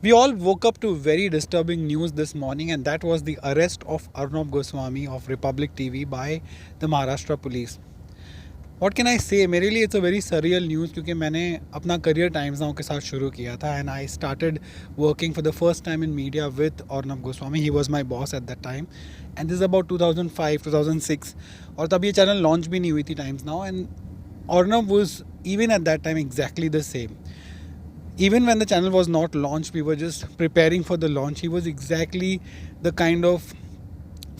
We all woke up to very disturbing news this morning, and that was the arrest of Arnab Goswami of Republic TV by the Maharashtra police. What can I say? मेरे लिए it's a very surreal news क्योंकि मैंने अपना career times now के साथ शुरू किया था and I started working for the first time in media with Arnab Goswami. He was my boss at that time and this is about 2005, 2006 और तब ये चैनल लॉन्च भी नहीं हुई थी times now and Arnab was even at that time exactly the same. Even when the channel was not launched, we were just preparing for the launch. He was exactly the kind of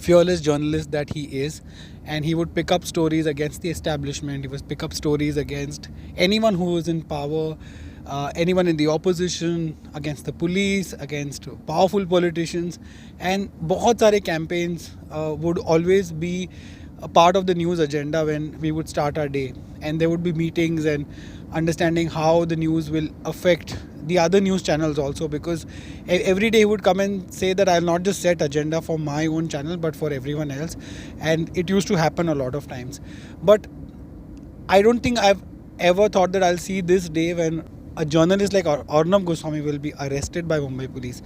fearless journalist that he is, and he would pick up stories against the establishment. He would pick up stories against anyone who was in power, anyone in the opposition, against the police, against powerful politicians, and बहुत सारे campaigns would always be a part of the news agenda when we would start our day, and there would be meetings and understanding how the news will affect the other news channels also, because every day he would come and say that I'll not just set agenda for my own channel but for everyone else, and it used to happen a lot of times. But I don't think I've ever thought that I'll see this day when a journalist like Arnab Goswami will be arrested by Mumbai police.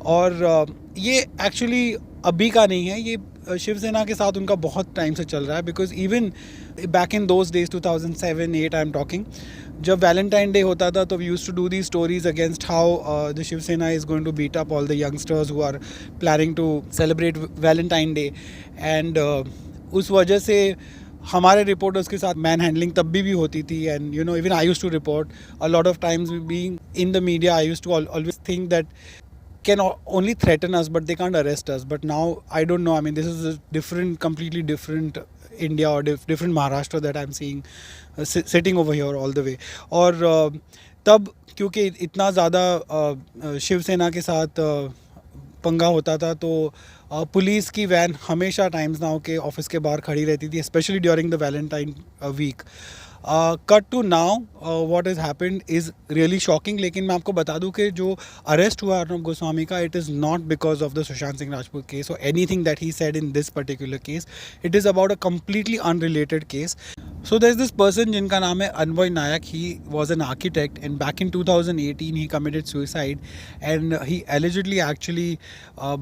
और ये actually अभी का नहीं है, ये शिवसेना के साथ उनका बहुत टाइम से चल रहा है. Because even back in those days 2007-8 I am talking, जब वैलेंटाइन डे होता था तो we used to do the stories against how the Shiv Sena is going to beat up all the youngsters who are planning to celebrate Valentine Day. And उस वजह से हमारे reporters के साथ मैन हैंडलिंग तब भी होती थी. And you know, even I used to report a lot of times being in the media. I used to always think that can only threaten us but they can't arrest us. But now I don't know, I mean, this is a different, completely different India or different Maharashtra that I'm seeing sitting over here all the way. और तब क्योंकि इतना ज़्यादा शिवसेना के साथ पंगा होता था तो पुलिस की वैन हमेशा टाइम्स नाउ के ऑफिस के बाहर खड़ी रहती थी, specially during the Valentine week. Cut to now what is happened is really shocking. लेकिन मैं आपको बता दूं कि जो अरेस्ट हुआ अर्नब गोस्वामी का, it is not because of the Sushant Singh Rajput case और anything that he said in this particular case. It is about a completely unrelated case. So there's this person जिनका नाम है अनवय नायक. He was an architect and back in 2018 he committed suicide and he allegedly actually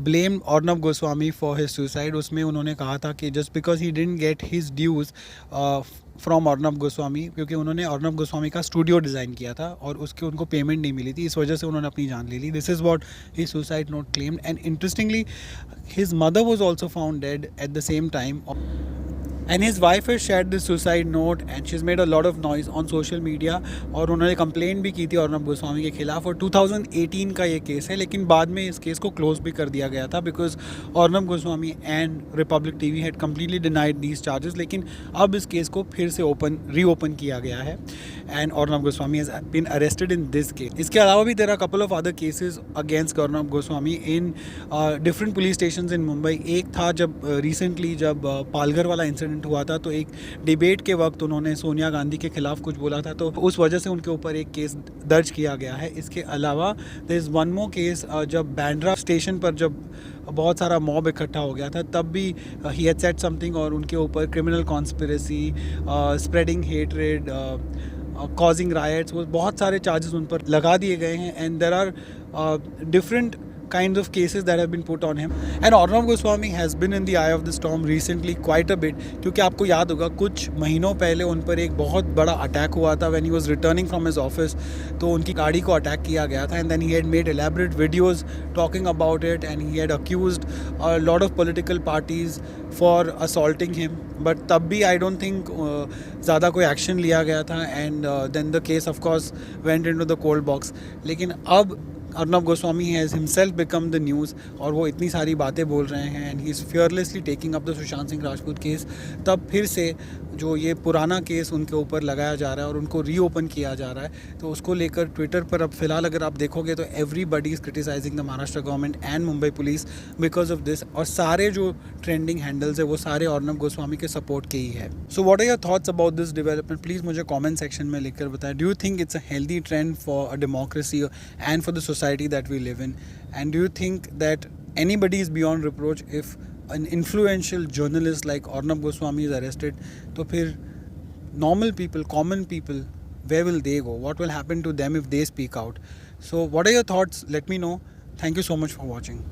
blamed Arnab Goswami for his suicide. उसमें उन्होंने कहा था कि just because he didn't get his dues from Arnab Goswami, क्योंकि उन्होंने अर्नब गोस्वामी का स्टूडियो डिज़ाइन किया था और उसके उनको पेमेंट नहीं मिली थी, इस वजह से उन्होंने अपनी जान ले ली. This is what he suicide note claimed. And interestingly his mother was also found dead at the same time. And his wife has shared this suicide note and she's made a lot of noise on social media. और उन्होंने complaint भी की थी अर्नब गोस्वामी के खिलाफ. और 2018 का ये केस है, लेकिन बाद में इस केस को क्लोज भी कर दिया गया था because Arnab Goswami and Republic TV had completely denied these charges. लेकिन अब इस केस को फिर से रीओपन किया गया है and Arnab Goswami has been arrested in this case. इसके अलावा भी there are couple of other cases against Arnab Goswami in different police station in Mumbai. एक था जब रिसेंटली जब पालघर वाला इंसिडेंट हुआ था तो एक डिबेट के वक्त उन्होंने सोनिया गांधी के खिलाफ कुछ बोला था, तो उस वजह से उनके ऊपर एक केस दर्ज किया गया है. इसके अलावा there is one more case जब बैंड्रा स्टेशन पर जब बहुत सारा मॉब इकट्ठा हो गया था तब भी ही हैड सेड समथिंग और उनके ऊपर criminal conspiracy, spreading hatred, causing riots, वो बहुत सारे चार्जेस उन पर लगा दिए गए हैं. And there are different kinds of cases that have been put on him. And Arnab Goswami has been in the eye of the storm recently quite a bit, क्योंकि आपको याद होगा कुछ महीनों पहले उन पर एक बहुत बड़ा अटैक हुआ था when he was returning from his office. तो उनकी गाड़ी को अटैक किया गया था and then he had made elaborate videos talking about it and he had accused a lot of political parties for assaulting him. But तब भी I don't think ज़्यादा कोई एक्शन लिया गया था and then the case of course went into the cold box. लेकिन अब Arnab Goswami has himself become the news और वो इतनी सारी बातें बोल रहे हैं and he is fearlessly taking up the Sushant Singh Rajput case. तब फिर से जो ये पुराना केस उनके ऊपर लगाया जा रहा है और उनको रीओपन किया जा रहा है, तो उसको लेकर ट्विटर पर अब फिलहाल अगर आप देखोगे तो everybody is criticising the Maharashtra government and Mumbai police because of this. और सारे जो ट्रेंडिंग हैंडल्स है वो सारे अर्नब गोस्वामी के सपोर्ट के ही है. So what are your thoughts about this development? Please मुझे कॉमेंट सेक्शन में लिखकर बताएं. Do you think it's a healthy trend for a democracy and for the society that we live in? And do you think that anybody is beyond reproach if an influential journalist like Arnab Goswami is arrested? तो फिर normal people, common people, where will they go? What will happen to them if they speak out? So what are your thoughts? Let me know. Thank you so much for watching.